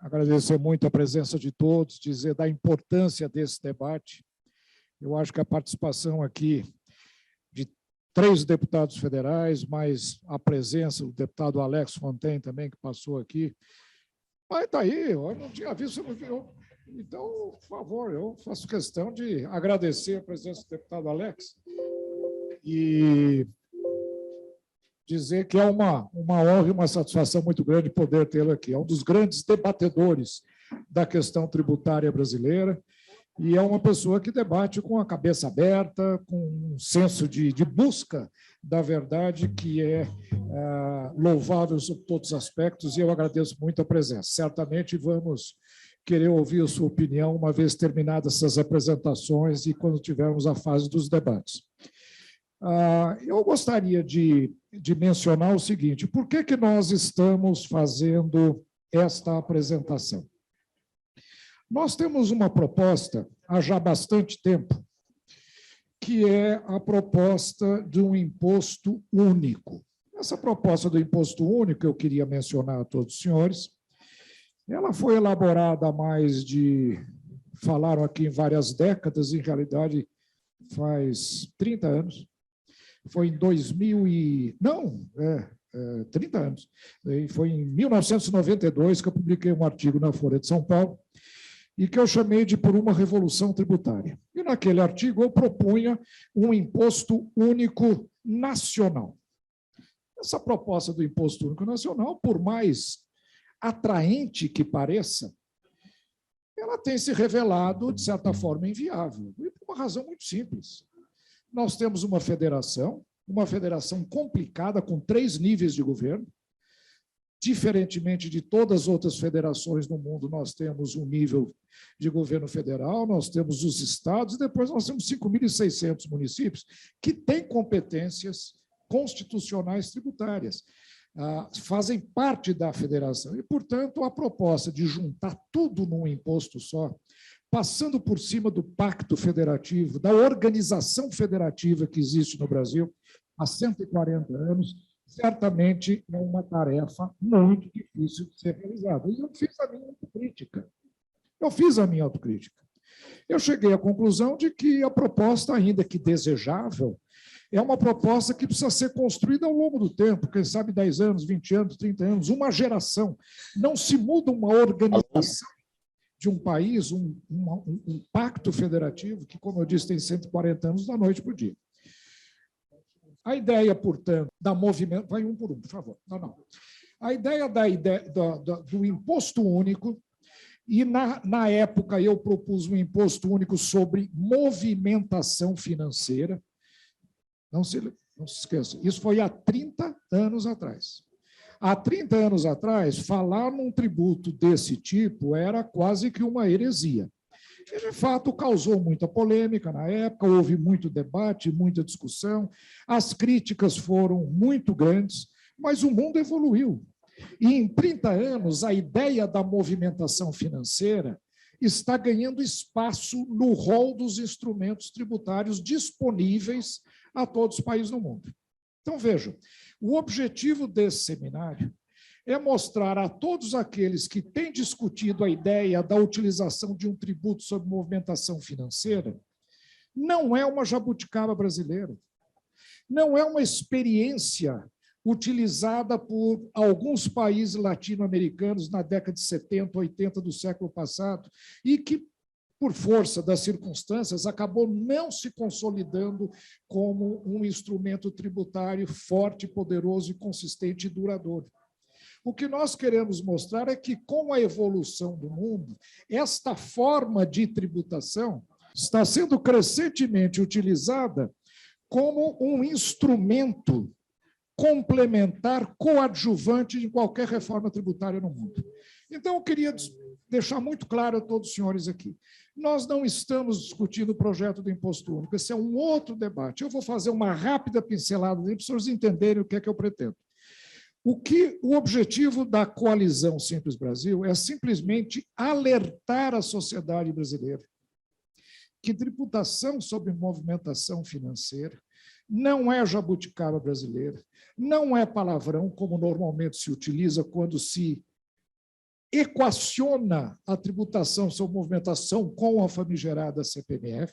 agradecer muito a presença de todos, dizer da importância desse debate. Eu acho que a participação aqui de 3 deputados federais, mais a presença do deputado Alex Fontaine também, que passou aqui. Mas está aí, eu não tinha visto. Então, por favor, eu faço questão de agradecer a presença do deputado Alex e dizer que é uma honra e uma satisfação muito grande poder tê-lo aqui. É um dos grandes debatedores da questão tributária brasileira e é uma pessoa que debate com a cabeça aberta, com um senso de busca da verdade que é louvável sob todos os aspectos, e eu agradeço muito a presença. Certamente vamos querer ouvir a sua opinião uma vez terminadas essas apresentações e quando tivermos a fase dos debates. Eu gostaria de mencionar o seguinte: por que nós estamos fazendo esta apresentação? Nós temos uma proposta há já bastante tempo, que é a proposta de um imposto único. Essa proposta do imposto único, eu queria mencionar a todos os senhores, ela foi elaborada há mais de, falaram aqui em várias décadas, em realidade faz 30 anos, foi em 30 anos, foi em 1992 que eu publiquei um artigo na Folha de São Paulo, e que eu chamei de Por uma Revolução Tributária. E naquele artigo eu propunha um imposto único nacional. Essa proposta do imposto único nacional, por mais atraente que pareça, ela tem se revelado, de certa forma, inviável, e por uma razão muito simples. Nós temos uma federação complicada, com 3 níveis de governo. Diferentemente de todas as outras federações no mundo, nós temos um nível de governo federal, nós temos os estados, e depois nós temos 5.600 municípios que têm competências constitucionais tributárias, fazem parte da federação. E, portanto, a proposta de juntar tudo num imposto só, passando por cima do pacto federativo, da organização federativa que existe no Brasil há 140 anos, certamente é uma tarefa muito difícil de ser realizada. E eu fiz a minha autocrítica. Eu cheguei à conclusão de que a proposta, ainda que desejável, é uma proposta que precisa ser construída ao longo do tempo, quem sabe 10 anos, 20 anos, 30 anos, uma geração. Não se muda uma organização de um país, um pacto federativo, que, como eu disse, tem 140 anos, da noite para o dia. A ideia, portanto, da movimento... Vai um por um, por favor. Não. A ideia do imposto único, e na época eu propus um imposto único sobre movimentação financeira. Não se esqueça, isso foi há 30 anos atrás. Há 30 anos atrás, falar num tributo desse tipo era quase que uma heresia. E, de fato, causou muita polêmica na época, houve muito debate, muita discussão, as críticas foram muito grandes, mas o mundo evoluiu. E, em 30 anos, a ideia da movimentação financeira está ganhando espaço no rol dos instrumentos tributários disponíveis a todos os países no mundo. Então, vejam, o objetivo desse seminário é mostrar a todos aqueles que têm discutido a ideia da utilização de um tributo sobre movimentação financeira, não é uma jabuticaba brasileira, não é uma experiência utilizada por alguns países latino-americanos na década de 70, 80 do século passado, e que, por força das circunstâncias, acabou não se consolidando como um instrumento tributário forte, poderoso, consistente e duradouro. O que nós queremos mostrar é que, com a evolução do mundo, esta forma de tributação está sendo crescentemente utilizada como um instrumento complementar, coadjuvante de qualquer reforma tributária no mundo. Então, eu queria deixar muito claro a todos os senhores aqui. Nós não estamos discutindo o projeto do imposto único, esse é um outro debate. Eu vou fazer uma rápida pincelada dele para os senhores entenderem o que é que eu pretendo. O objetivo da coalizão Simples Brasil é simplesmente alertar a sociedade brasileira que tributação sobre movimentação financeira não é jabuticaba brasileira, não é palavrão, como normalmente se utiliza quando se equaciona a tributação sobre movimentação com a famigerada CPMF,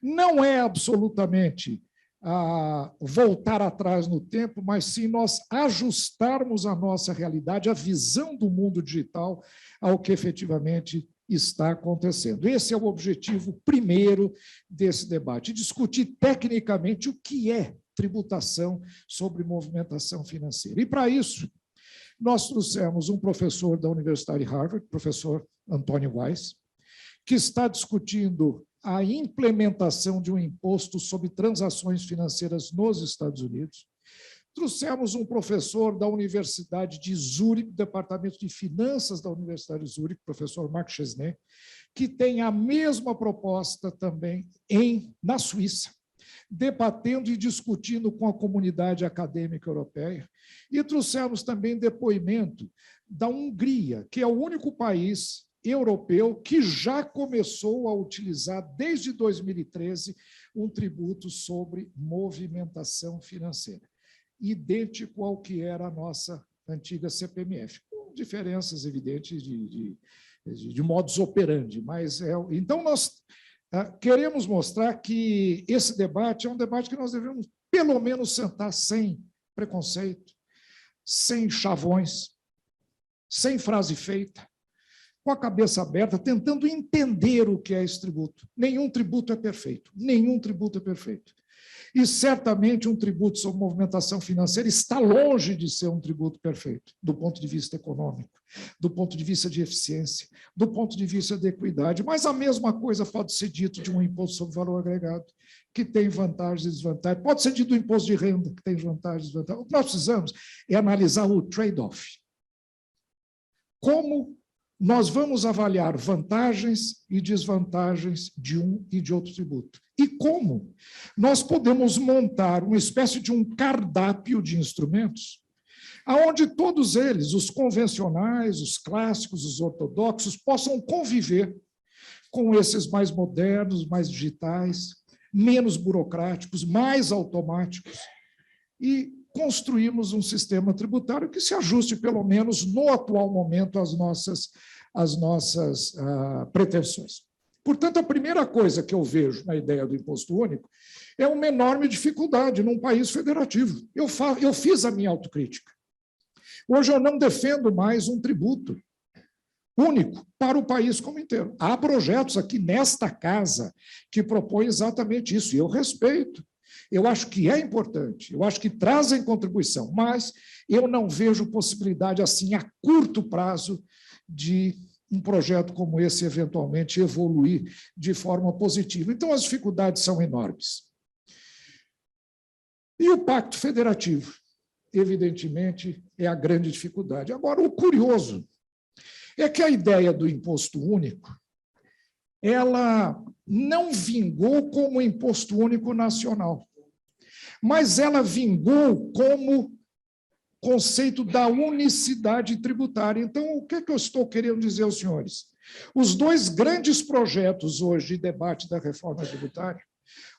não é absolutamente voltar atrás no tempo, mas sim nós ajustarmos a nossa realidade, a visão do mundo digital ao que efetivamente está acontecendo. Esse é o objetivo primeiro desse debate, discutir tecnicamente o que é tributação sobre movimentação financeira. E, para isso, nós trouxemos um professor da Universidade de Harvard, professor Antônio Weiss, que está discutindo a implementação de um imposto sobre transações financeiras nos Estados Unidos. Trouxemos um professor da Universidade de Zurique, Departamento de Finanças da Universidade de Zurique, professor Marc Chesnay, que tem a mesma proposta também na Suíça, debatendo e discutindo com a comunidade acadêmica europeia. E trouxemos também depoimento da Hungria, que é o único país europeu que já começou a utilizar, desde 2013, um tributo sobre movimentação financeira, idêntico ao que era a nossa antiga CPMF, com diferenças evidentes de modus operandi. Então, nós queremos mostrar que esse debate é um debate que nós devemos, pelo menos, sentar sem preconceito, sem chavões, sem frase feita, com a cabeça aberta, tentando entender o que é esse tributo. Nenhum tributo é perfeito, nenhum tributo é perfeito. E, certamente, um tributo sobre movimentação financeira está longe de ser um tributo perfeito, do ponto de vista econômico, do ponto de vista de eficiência, do ponto de vista de equidade. Mas a mesma coisa pode ser dito de um imposto sobre valor agregado, que tem vantagens e desvantagens. Pode ser dito do imposto de renda, que tem vantagens e desvantagens. O que nós precisamos é analisar o trade-off. Como nós vamos avaliar vantagens e desvantagens de um e de outro tributo. E como nós podemos montar uma espécie de um cardápio de instrumentos, onde todos eles, os convencionais, os clássicos, os ortodoxos, possam conviver com esses mais modernos, mais digitais, menos burocráticos, mais automáticos, e construirmos um sistema tributário que se ajuste, pelo menos no atual momento, às nossas pretensões. Portanto, a primeira coisa que eu vejo na ideia do imposto único é uma enorme dificuldade num país federativo. Eu fiz a minha autocrítica. Hoje eu não defendo mais um tributo único para o país como inteiro. Há projetos aqui nesta casa que propõem exatamente isso, e eu respeito. Eu acho que é importante, eu acho que trazem contribuição, mas eu não vejo possibilidade, assim, a curto prazo, de um projeto como esse, eventualmente, evoluir de forma positiva. Então, as dificuldades são enormes. E o Pacto Federativo, evidentemente, é a grande dificuldade. Agora, o curioso é que a ideia do imposto único, ela não vingou como imposto único nacional, mas ela vingou como conceito da unicidade tributária. Então, o que eu estou querendo dizer aos senhores? Os dois grandes projetos hoje de debate da reforma tributária,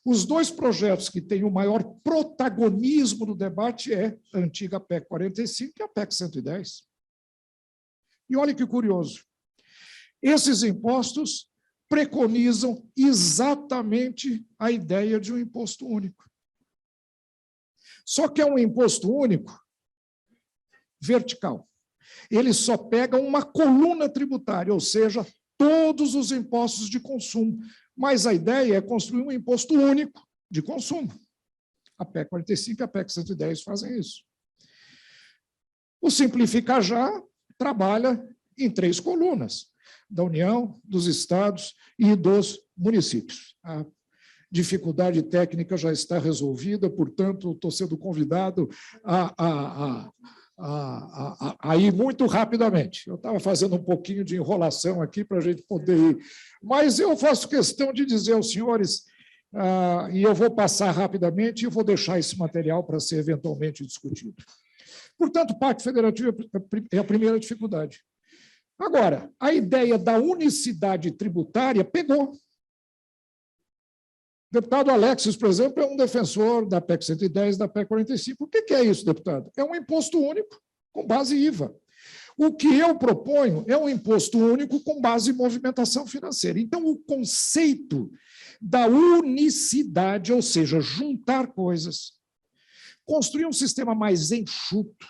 os dois projetos que têm o maior protagonismo no debate é a antiga PEC 45 e a PEC 110. E olha que curioso, esses impostos preconizam exatamente a ideia de um imposto único. Só que é um imposto único vertical. Ele só pega uma coluna tributária, ou seja, todos os impostos de consumo. Mas a ideia é construir um imposto único de consumo. A PEC 45 e a PEC 110 fazem isso. O Simplifica Já trabalha em 3 colunas, da União, dos estados e dos municípios. A dificuldade técnica já está resolvida, portanto, estou sendo convidado a ir muito rapidamente. Eu estava fazendo um pouquinho de enrolação aqui para a gente poder ir, mas eu faço questão de dizer aos senhores, e eu vou passar rapidamente e vou deixar esse material para ser eventualmente discutido. Portanto, o Pacto Federativo é a primeira dificuldade. Agora, a ideia da unicidade tributária pegou. O deputado Alexis, por exemplo, é um defensor da PEC 110, da PEC 45. O que é isso, deputado? É um imposto único com base IVA. O que eu proponho é um imposto único com base em movimentação financeira. Então, o conceito da unicidade, ou seja, juntar coisas, construir um sistema mais enxuto,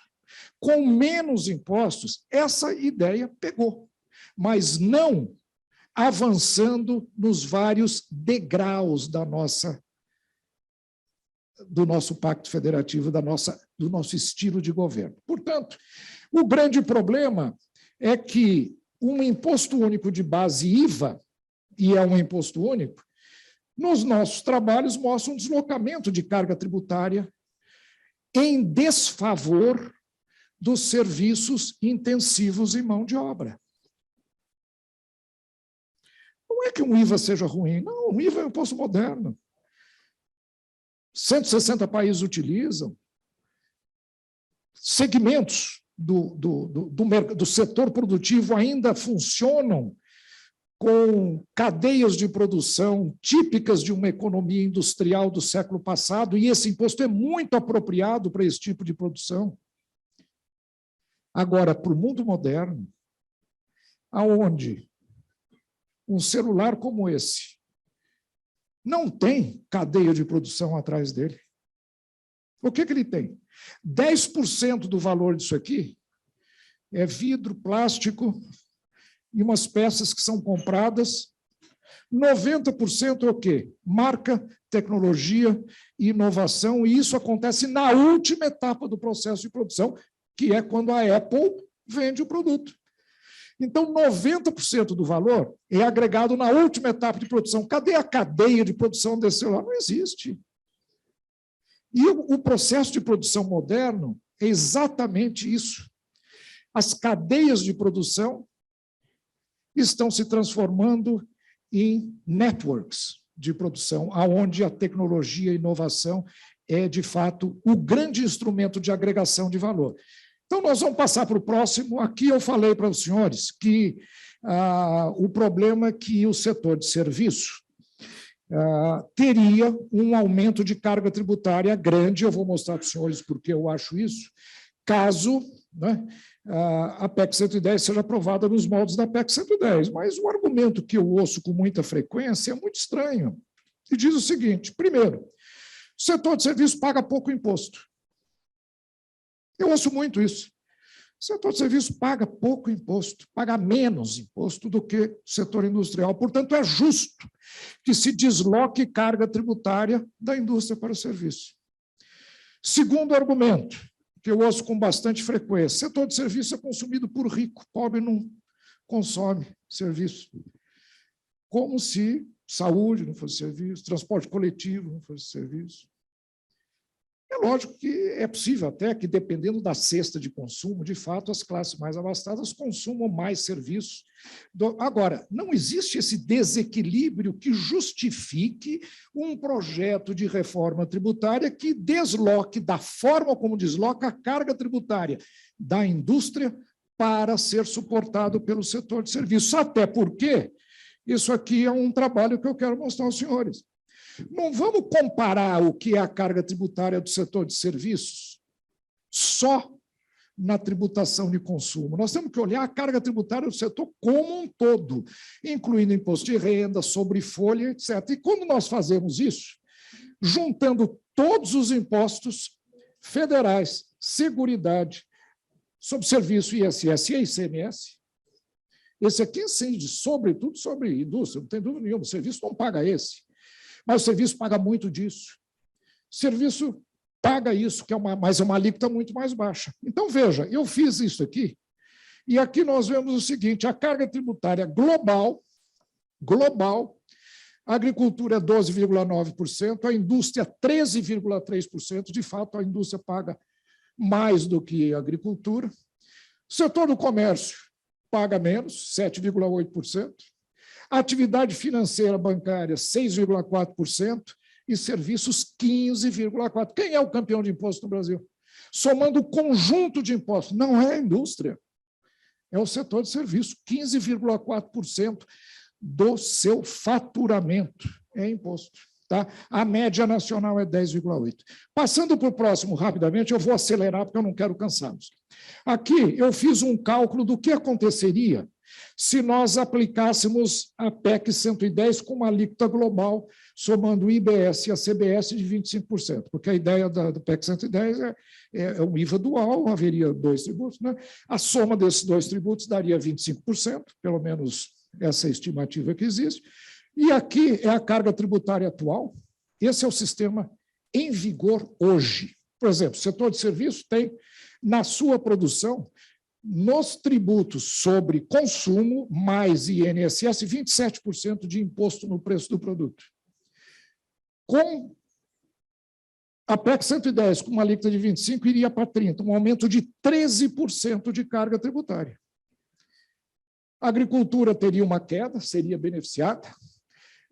com menos impostos, essa ideia pegou, mas não avançando nos vários degraus do nosso pacto federativo, do nosso estilo de governo. Portanto, o grande problema é que um imposto único de base IVA, e é um imposto único, nos nossos trabalhos mostra um deslocamento de carga tributária em desfavor dos serviços intensivos em mão de obra. Não é que um IVA seja ruim, não, o IVA é um imposto moderno. 160 países utilizam. Segmentos do setor produtivo ainda funcionam com cadeias de produção típicas de uma economia industrial do século passado, e esse imposto é muito apropriado para esse tipo de produção. Agora, para o mundo moderno, aonde um celular como esse não tem cadeia de produção atrás dele, o que ele tem? 10% do valor disso aqui é vidro, plástico e umas peças que são compradas. 90% é o quê? Marca, tecnologia e inovação, e isso acontece na última etapa do processo de produção, que é quando a Apple vende o produto. Então, 90% do valor é agregado na última etapa de produção. Cadê a cadeia de produção desse celular? Não existe. E o processo de produção moderno é exatamente isso. As cadeias de produção estão se transformando em networks de produção, onde a tecnologia e a inovação é, de fato, o grande instrumento de agregação de valor. Então, nós vamos passar para o próximo. Aqui eu falei para os senhores que o problema é que o setor de serviço teria um aumento de carga tributária grande. Eu vou mostrar para os senhores por que eu acho isso, caso, né, a PEC 110 seja aprovada nos moldes da PEC 110. Mas o argumento que eu ouço com muita frequência é muito estranho. E diz o seguinte: primeiro, o setor de serviço paga pouco imposto. Eu ouço muito isso. O setor de serviço paga pouco imposto, paga menos imposto do que o setor industrial. Portanto, é justo que se desloque carga tributária da indústria para o serviço. Segundo argumento, que eu ouço com bastante frequência: o setor de serviço é consumido por rico, pobre não consome serviço. Como se saúde não fosse serviço, transporte coletivo não fosse serviço. É lógico que é possível até que, dependendo da cesta de consumo, de fato, as classes mais abastadas consumam mais serviços. Agora, não existe esse desequilíbrio que justifique um projeto de reforma tributária que desloque, da forma como desloca, a carga tributária da indústria para ser suportado pelo setor de serviços. Até porque isso aqui é um trabalho que eu quero mostrar aos senhores. Não vamos comparar o que é a carga tributária do setor de serviços só na tributação de consumo. Nós temos que olhar a carga tributária do setor como um todo, incluindo imposto de renda, sobrefolha, etc. E quando nós fazemos isso, juntando todos os impostos federais, Seguridade, sobre serviço, ISS e ICMS, esse aqui incide, sobretudo, sobre indústria, não tem dúvida nenhuma, o serviço não paga esse. Mas o serviço paga muito disso. O serviço paga isso, mas é uma alíquota muito mais baixa. Então, veja, eu fiz isso aqui, e aqui nós vemos o seguinte: a carga tributária global, a agricultura é 12,9%, a indústria 13,3%, de fato, a indústria paga mais do que a agricultura. O setor do comércio paga menos, 7,8%. A atividade financeira bancária, 6,4%, e serviços, 15,4%. Quem é o campeão de imposto no Brasil? Somando o conjunto de impostos, não é a indústria, é o setor de serviço, 15,4% do seu faturamento é imposto. Tá? A média nacional é 10,8%. Passando para o próximo rapidamente, eu vou acelerar porque eu não quero cansá-los. Aqui eu fiz um cálculo do que aconteceria se nós aplicássemos a PEC 110 com uma alíquota global, somando o IBS e a CBS de 25%, porque a ideia da PEC 110 é um IVA dual, haveria 2 tributos, né? A soma desses 2 tributos daria 25%, pelo menos essa é a estimativa que existe, e aqui é a carga tributária atual. Esse é o sistema em vigor hoje. Por exemplo, o setor de serviço tem, na sua produção, nos tributos sobre consumo, mais INSS, 27% de imposto no preço do produto. Com a PEC 110, com uma alíquota de 25%, iria para 30%, um aumento de 13% de carga tributária. A agricultura teria uma queda, seria beneficiada.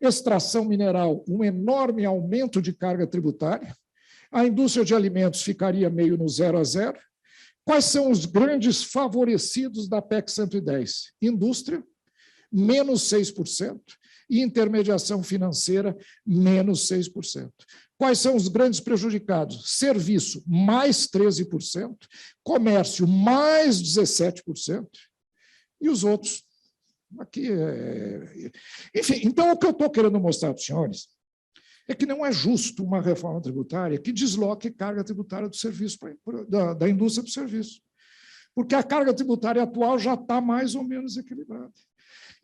Extração mineral, um enorme aumento de carga tributária. A indústria de alimentos ficaria meio no 0 a 0. Quais são os grandes favorecidos da PEC 110? Indústria, menos 6%, e intermediação financeira, menos 6%. Quais são os grandes prejudicados? Serviço, mais 13%, comércio, mais 17%, e os outros, aqui Enfim, então o que eu estou querendo mostrar para os senhores é que não é justo uma reforma tributária que desloque carga tributária do serviço da indústria para o serviço, porque a carga tributária atual já está mais ou menos equilibrada.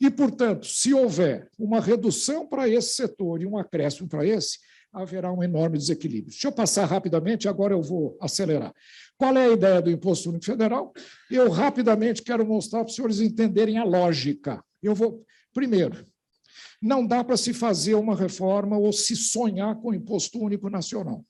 E, portanto, se houver uma redução para esse setor e um acréscimo para esse, haverá um enorme desequilíbrio. Deixa eu passar rapidamente, agora eu vou acelerar. Qual é a ideia do Imposto Único Federal? Eu rapidamente quero mostrar para os senhores entenderem a lógica. Primeiro, não dá para se fazer uma reforma ou se sonhar com o Imposto Único Nacional.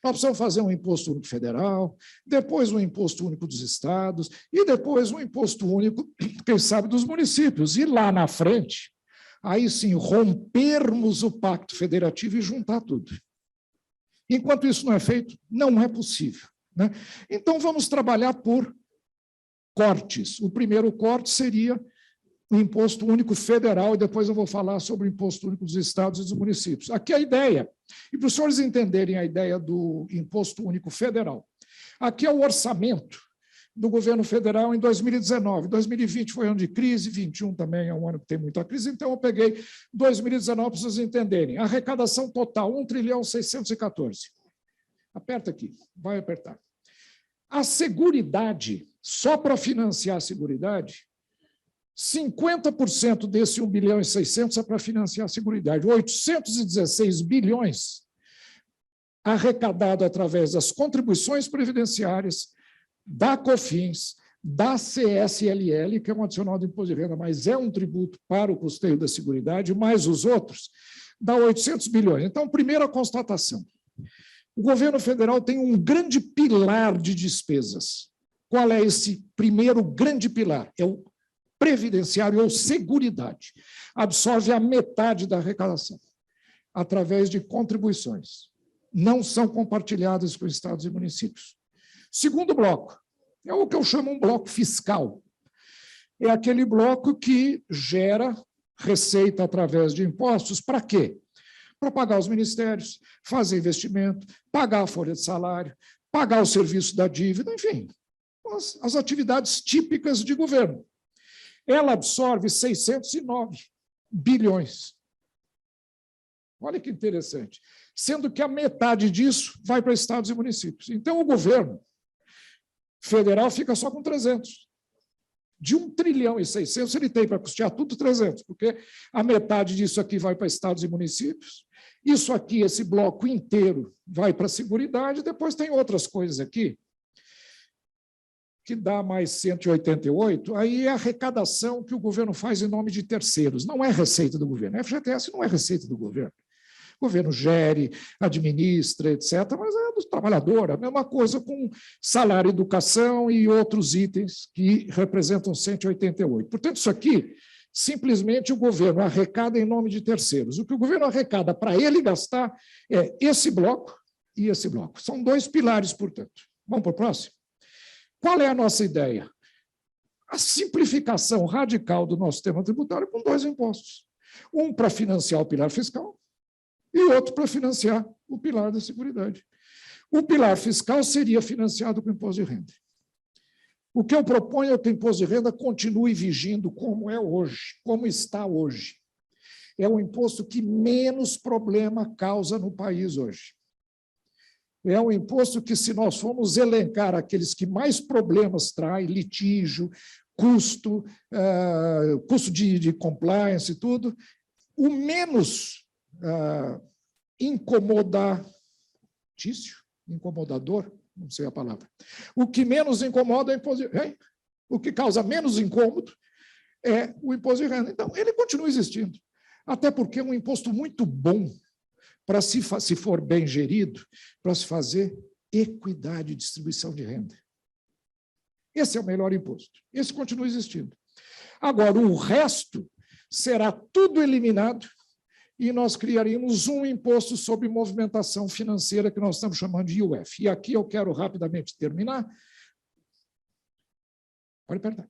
Nós precisamos fazer um Imposto Único Federal, depois um Imposto Único dos Estados e depois um Imposto Único, quem sabe, dos municípios. E lá na frente, aí sim, rompermos o pacto federativo e juntar tudo. Enquanto isso não é feito, não é possível, né? Então, vamos trabalhar por cortes. O primeiro corte seria o Imposto Único Federal, e depois eu vou falar sobre o Imposto Único dos Estados e dos municípios. Aqui a ideia, e para os senhores entenderem a ideia do Imposto Único Federal, aqui é o orçamento do governo federal em 2019. 2020 foi ano de crise, 2021 também é um ano que tem muita crise, então eu peguei 2019 para vocês entenderem. A arrecadação total, 1.614 trilhão. Aperta aqui, vai apertar. A Seguridade, só para financiar a Seguridade, 50% desse 1.600 bilhão é para financiar a Seguridade. 816 bilhões arrecadado através das contribuições previdenciárias, da COFINS, da CSLL, que é um adicional do imposto de renda, mas é um tributo para o custeio da Seguridade, mais os outros, dá 800 bilhões. Então, primeira constatação. O governo federal tem um grande pilar de despesas. Qual é esse primeiro grande pilar? É o previdenciário ou Seguridade. Absorve a metade da arrecadação, através de contribuições. Não são compartilhadas com estados e municípios. Segundo bloco, é o que eu chamo um bloco fiscal. É aquele bloco que gera receita através de impostos. Para quê? Para pagar os ministérios, fazer investimento, pagar a folha de salário, pagar o serviço da dívida, enfim, as atividades típicas de governo. Ela absorve 609 bilhões. Olha que interessante. Sendo que a metade disso vai para estados e municípios. Então, o governo federal fica só com 300. De 1,6 trilhão, ele tem para custear tudo 300, porque a metade disso aqui vai para estados e municípios. Isso aqui, esse bloco inteiro, vai para a Seguridade. Depois tem outras coisas aqui, que dá mais 188, aí é a arrecadação que o governo faz em nome de terceiros. Não é receita do governo. A FGTS não é receita do governo. O governo gere, administra, etc., mas é do trabalhador. A mesma coisa com salário, educação e outros itens que representam 188. Portanto, isso aqui, simplesmente o governo arrecada em nome de terceiros. O que o governo arrecada para ele gastar é esse bloco e esse bloco. São 2 pilares, portanto. Vamos para o próximo? Qual é a nossa ideia? A simplificação radical do nosso sistema tributário com 2 impostos. Um para financiar o pilar fiscal e outro para financiar o pilar da Seguridade. O pilar fiscal seria financiado com imposto de renda. O que eu proponho é que o imposto de renda continue vigindo como é hoje, como está hoje. É o imposto que menos problema causa no país hoje. É um imposto que, se nós formos elencar aqueles que mais problemas traz, litígio, custo, custo de compliance e tudo, o menos incomodador, não sei a palavra, o que menos incomoda é o imposto de renda. O que causa menos incômodo é o imposto de renda. Então, ele continua existindo, até porque é um imposto muito bom para, se for bem gerido, para se fazer equidade de distribuição de renda. Esse é o melhor imposto. Esse continua existindo. Agora, o resto será tudo eliminado e nós criaríamos um imposto sobre movimentação financeira que nós estamos chamando de IOF. E aqui eu quero rapidamente terminar. Pode apertar.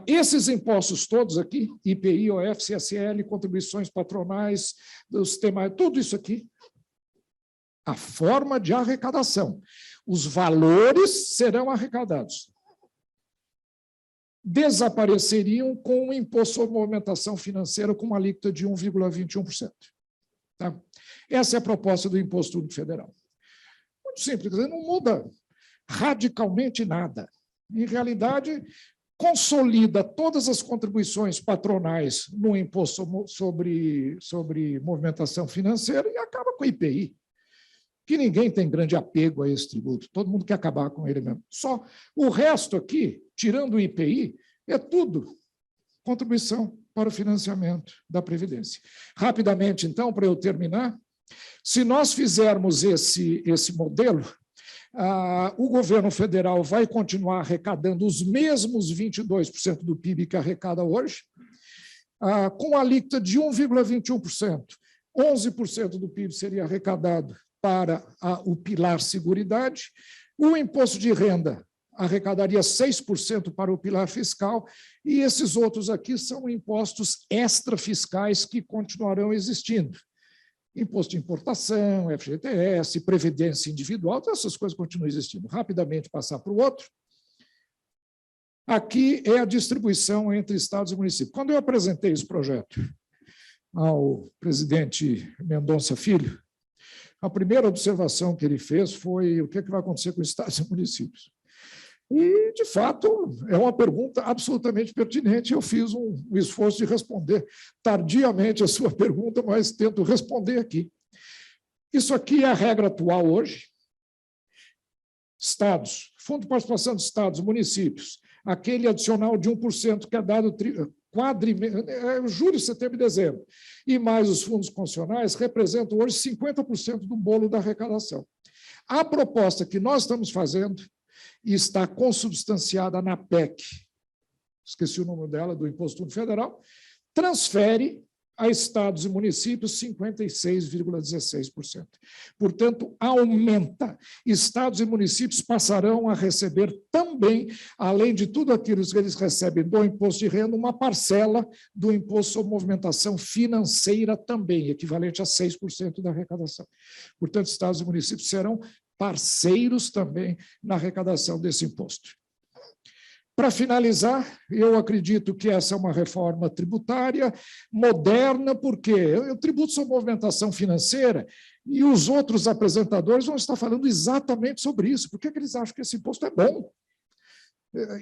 Esses impostos todos aqui, IPI, IOF, CSL, contribuições patronais, dos temas, tudo isso aqui, a forma de arrecadação. Os valores serão arrecadados. Desapareceriam com o imposto sobre movimentação financeira com uma alíquota de 1,21%. Tá? Essa é a proposta do Imposto Único Federal. Muito simples, não muda radicalmente nada. Em realidade, consolida todas as contribuições patronais no imposto sobre movimentação financeira e acaba com o IPI, que ninguém tem grande apego a esse tributo, todo mundo quer acabar com ele mesmo. Só o resto aqui, tirando o IPI, é tudo contribuição para o financiamento da Previdência. Rapidamente, então, para eu terminar, se nós fizermos esse modelo, o governo federal vai continuar arrecadando os mesmos 22% do PIB que arrecada hoje, com a alíquota de 1,21%. 11% do PIB seria arrecadado para o pilar Seguridade, o imposto de renda arrecadaria 6% para o pilar fiscal, e esses outros aqui são impostos extrafiscais que continuarão existindo. Imposto de importação, FGTS, previdência individual, todas essas coisas continuam existindo. Rapidamente passar para o outro. Aqui é a distribuição entre estados e municípios. Quando eu apresentei esse projeto ao presidente Mendonça Filho, a primeira observação que ele fez foi o que vai acontecer com os estados e municípios. E, de fato, é uma pergunta absolutamente pertinente. Eu fiz um esforço de responder tardiamente a sua pergunta, mas tento responder aqui. Isso aqui é a regra atual hoje. Estados, Fundo de Participação de Estados, municípios, aquele adicional de 1% que é dado julho, setembro e dezembro, e mais os fundos concessionais, representam hoje 50% do bolo da arrecadação. A proposta que nós estamos fazendo e está consubstanciada na PEC, esqueci o nome dela, do Imposto Único Federal, transfere a estados e municípios 56,16%. Portanto, aumenta. Estados e municípios passarão a receber também, além de tudo aquilo que eles recebem do imposto de renda, uma parcela do imposto sobre movimentação financeira também, equivalente a 6% da arrecadação. Portanto, estados e municípios serão parceiros também na arrecadação desse imposto. Para finalizar, eu acredito que essa é uma reforma tributária moderna, porque o tributo sobre movimentação financeira e os outros apresentadores vão estar falando exatamente sobre isso. Por que eles acham que esse imposto é bom?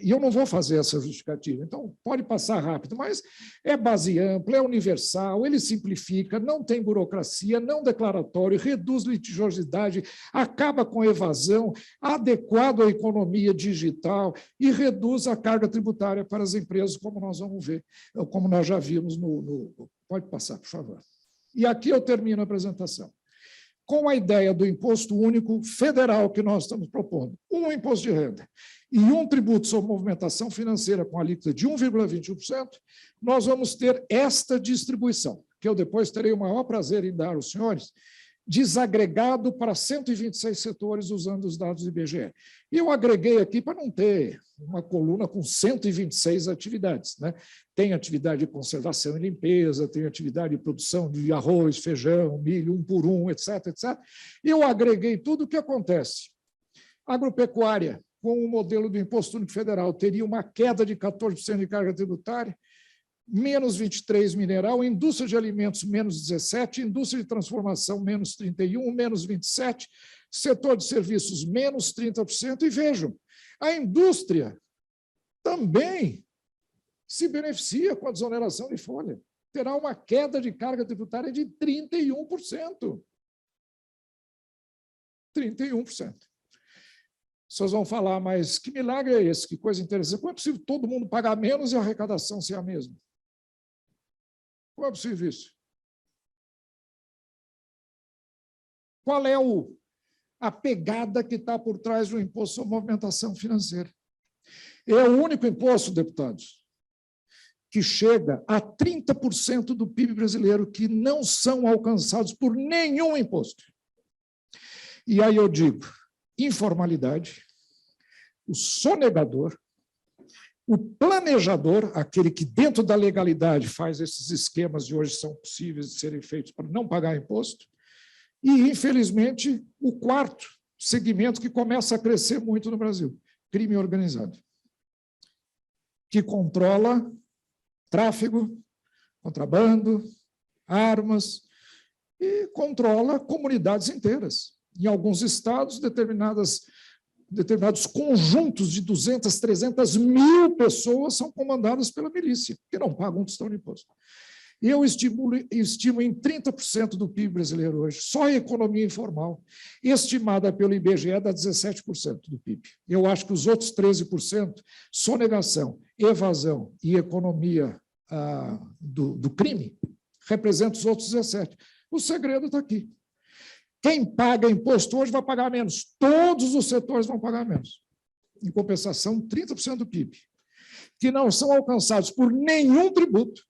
E eu não vou fazer essa justificativa, então pode passar rápido, mas é base ampla, é universal, ele simplifica, não tem burocracia, não declaratório, reduz litigiosidade, acaba com a evasão, adequado à economia digital e reduz a carga tributária para as empresas, como nós vamos ver, como nós já vimos no... Pode passar, por favor. E aqui eu termino a apresentação. Com a ideia do imposto único federal que nós estamos propondo, um imposto de renda e um tributo sobre movimentação financeira com alíquota de 1,21%, nós vamos ter esta distribuição, que eu depois terei o maior prazer em dar aos senhores, desagregado para 126 setores usando os dados do IBGE. E eu agreguei aqui para não ter uma coluna com 126 atividades, né? Tem atividade de conservação e limpeza, tem atividade de produção de arroz, feijão, milho, 1 por 1, etc., etc. Eu agreguei tudo o que acontece. Agropecuária, com o modelo do Imposto Único Federal, teria uma queda de 14% de carga tributária, menos 23% mineral, indústria de alimentos, menos 17%, indústria de transformação, menos 31%, menos 27%, setor de serviços, menos 30%. E vejam, a indústria também se beneficia com a desoneração de folha. Terá uma queda de carga tributária de 31%. 31%. Vocês vão falar, mas que milagre é esse? Que coisa interessante. Como é possível todo mundo pagar menos e a arrecadação ser a mesma? Como é possível isso? Qual é a pegada que está por trás do imposto sobre movimentação financeira? É o único imposto, deputados, que chega a 30% do PIB brasileiro, que não são alcançados por nenhum imposto. E aí eu digo, informalidade, o sonegador, o planejador, aquele que dentro da legalidade faz esses esquemas e hoje são possíveis de serem feitos para não pagar imposto, e, infelizmente, o quarto segmento que começa a crescer muito no Brasil, crime organizado, que controla tráfego, contrabando, armas, e controla comunidades inteiras. Em alguns estados, determinados conjuntos de 200, 300 mil pessoas são comandadas pela milícia, que não pagam um tostão de imposto. E eu estimo em 30% do PIB brasileiro hoje, só a economia informal, estimada pelo IBGE, dá 17% do PIB. Eu acho que os outros 13%, sonegação, evasão e economia do crime, representam os outros 17%. O segredo está aqui. Quem paga imposto hoje vai pagar menos. Todos os setores vão pagar menos. Em compensação, 30% do PIB, que não são alcançados por nenhum tributo,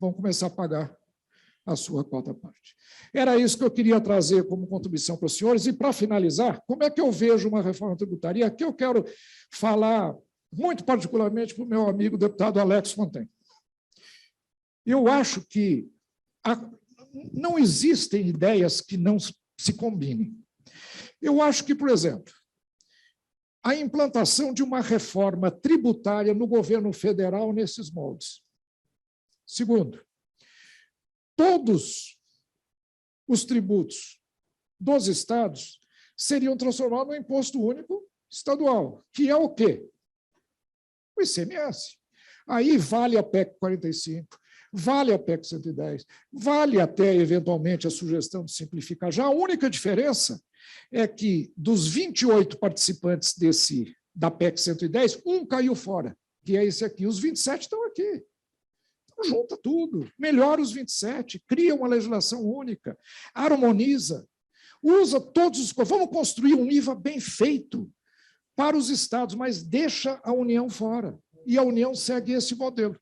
vão começar a pagar a sua quota parte. Era isso que eu queria trazer como contribuição para os senhores. E, para finalizar, como é que eu vejo uma reforma tributária? E aqui eu quero falar muito particularmente para o meu amigo deputado Alex Fontaine. Eu acho que não existem ideias que não se combinem. Eu acho que, por exemplo, a implantação de uma reforma tributária no governo federal nesses moldes. Segundo, todos os tributos dos estados seriam transformados no imposto único estadual, que é o quê? O ICMS. Aí vale a PEC 45, vale a PEC 110, vale até, eventualmente, a sugestão de simplificar. Já a única diferença é que, dos 28 participantes da PEC 110, um caiu fora, que é esse aqui. Os 27 estão aqui. Então, junta tudo, melhora os 27, cria uma legislação única, harmoniza, usa todos os... Vamos construir um IVA bem feito para os estados, mas deixa a União fora. E a União segue esse modelo.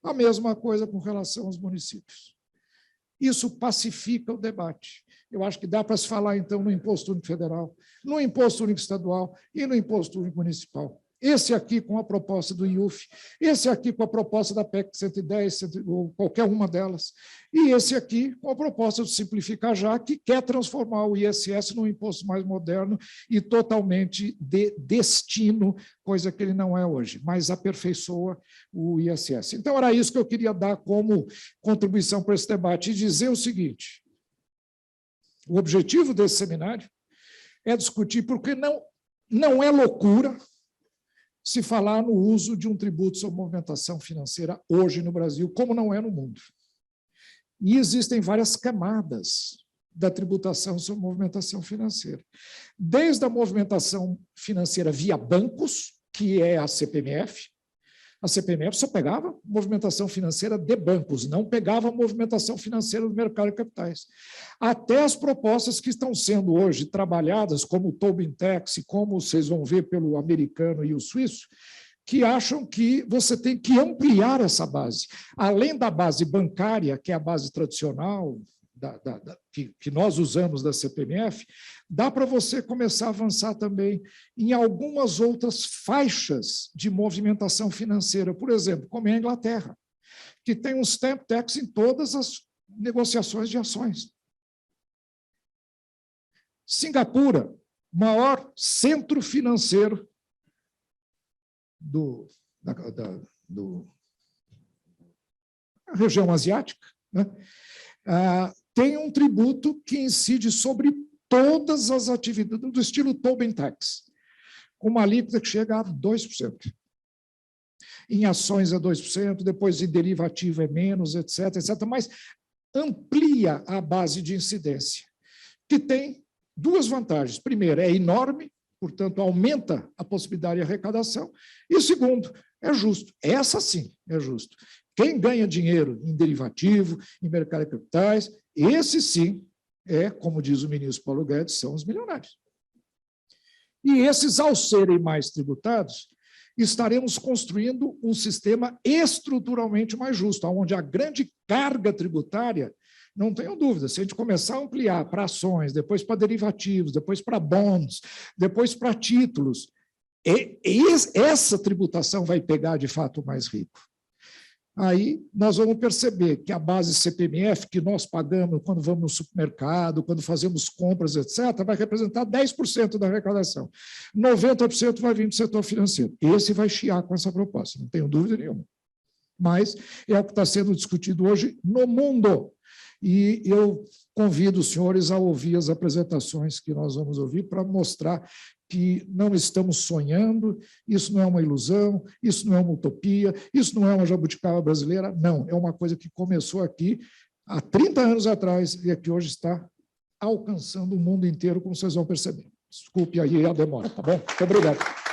A mesma coisa com relação aos municípios. Isso pacifica o debate. Eu acho que dá para se falar, então, no Imposto Único Federal, no Imposto Único Estadual e no Imposto Único Municipal. Esse aqui com a proposta do IUF, esse aqui com a proposta da PEC 110, ou qualquer uma delas, e esse aqui com a proposta de simplificar já, que quer transformar o ISS num imposto mais moderno e totalmente de destino, coisa que ele não é hoje, mas aperfeiçoa o ISS. Então, era isso que eu queria dar como contribuição para esse debate, e dizer o seguinte: o objetivo desse seminário é discutir, porque não é loucura se falar no uso de um tributo sobre movimentação financeira hoje no Brasil, como não é no mundo. E existem várias camadas da tributação sobre movimentação financeira. Desde a movimentação financeira via bancos, que é a CPMF. A CPMF só pegava movimentação financeira de bancos, não pegava movimentação financeira do mercado de capitais. Até as propostas que estão sendo hoje trabalhadas, como o Tobin Tax, como vocês vão ver pelo americano e o suíço, que acham que você tem que ampliar essa base. Além da base bancária, que é a base tradicional, que nós usamos da CPMF, dá para você começar a avançar também em algumas outras faixas de movimentação financeira, por exemplo, como é a Inglaterra, que tem um stamp tax em todas as negociações de ações. Singapura, maior centro financeiro da região asiática, né? Tem um tributo que incide sobre todas as atividades, do estilo Tobin Tax, com uma alíquota que chega a 2%. Em ações é 2%, depois em derivativo é menos, etc., mas amplia a base de incidência, que tem duas vantagens. Primeiro, é enorme, portanto, aumenta a possibilidade de arrecadação. E segundo, é justo. Essa sim é justo. Quem ganha dinheiro em derivativo, em mercado de capitais, esse sim é, como diz o ministro Paulo Guedes, são os milionários. E esses, ao serem mais tributados, estaremos construindo um sistema estruturalmente mais justo, onde a grande carga tributária, não tenho dúvida, se a gente começar a ampliar para ações, depois para derivativos, depois para bonds, depois para títulos, essa tributação vai pegar, de fato, o mais rico. Aí nós vamos perceber que a base CPMF que nós pagamos quando vamos no supermercado, quando fazemos compras, etc., vai representar 10% da arrecadação. 90% vai vir do setor financeiro. Esse vai chiar com essa proposta, não tenho dúvida nenhuma. Mas é o que está sendo discutido hoje no mundo. E eu convido os senhores a ouvir as apresentações que nós vamos ouvir para mostrar que não estamos sonhando, isso não é uma ilusão, isso não é uma utopia, isso não é uma jabuticaba brasileira, não, é uma coisa que começou aqui há 30 anos atrás e que hoje está alcançando o mundo inteiro, como vocês vão perceber. Desculpe aí a demora, tá bom? Muito obrigado.